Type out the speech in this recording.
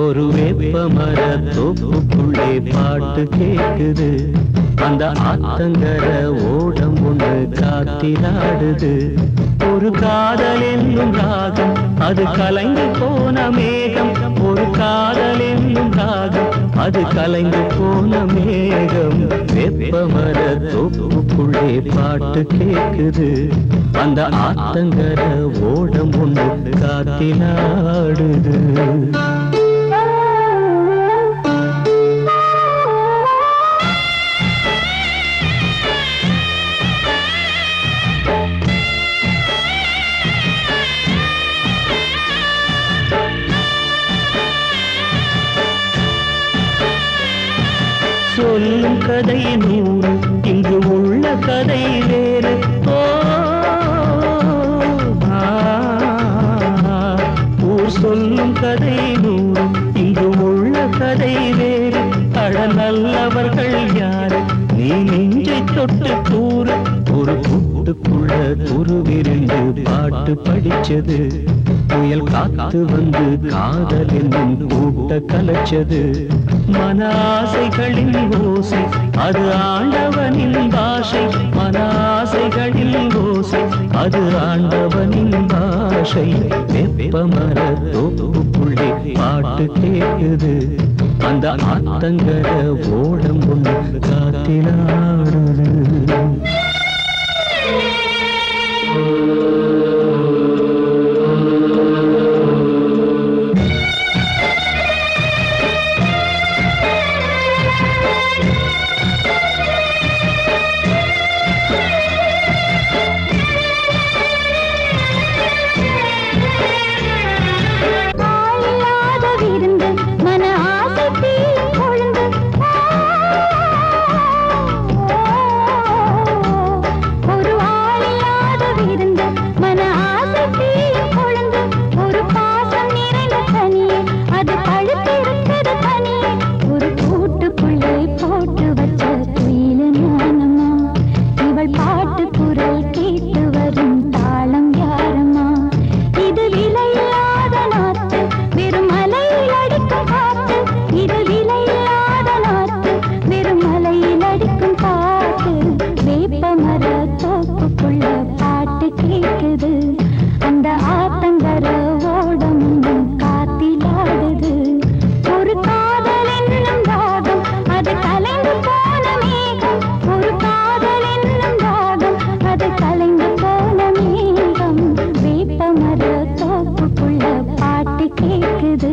ஒரு வேப்பமர தோப்புக்குள்ளே பாட்டு கேக்குது. அந்த ஆத்தங்கர ஓடம் ஒன்று காத்திராடுது. ஒரு காதல் என்னும் ராகம் அது கலைந்து போன மேகம். ஒரு காதல் என்னும் ராகம் அது கலைந்து போன மேகம். வேப்பமர தோப்புக்குள்ளே பாட்டு கேக்குது. அந்த ஆத்தங்கர ஓடம் ஒன்று காத்திராடுது. சொல்லும் கதை நூறு, இங்கு உள்ள கதை வேறு. ஊர் சொல்லும் கதை நூறு, இங்கு உள்ள கதை வேறு. அழ நல்லவர்கள் யாரு, நீ நெஞ்சை தொட்டு கூறு. ஒரு கூட்டுக்குள்ள துருவிருந்து பாட்டு படிச்சது. புயல் காத்து வந்து காதல் என்னும் கூட்ட கலைச்சது. மன ஆசைகளின் ஓசை அது ஆண்டவனின் பாஷை. மன ஆசைகளின் ஓசை அது ஆண்டவனின் பாஷை. வேப்பமர தோப்புக்குள்ளே பாட்டு கேட்குது. அந்த ஆத்தங்கர ஓடம் ஒன்று காத்திலாடுது. அந்த ஆத்தங்கர ஓடம் காத்திலாடுது. ஒரு காதல் என்னும் ராகம் அது கலைந்து போன மேகம். ஒரு காதல் என்னும் ராகம் அது கலைந்து போன மேகம். வேப்பமர தோப்புக்குள்ள பாட்டு கேக்குது.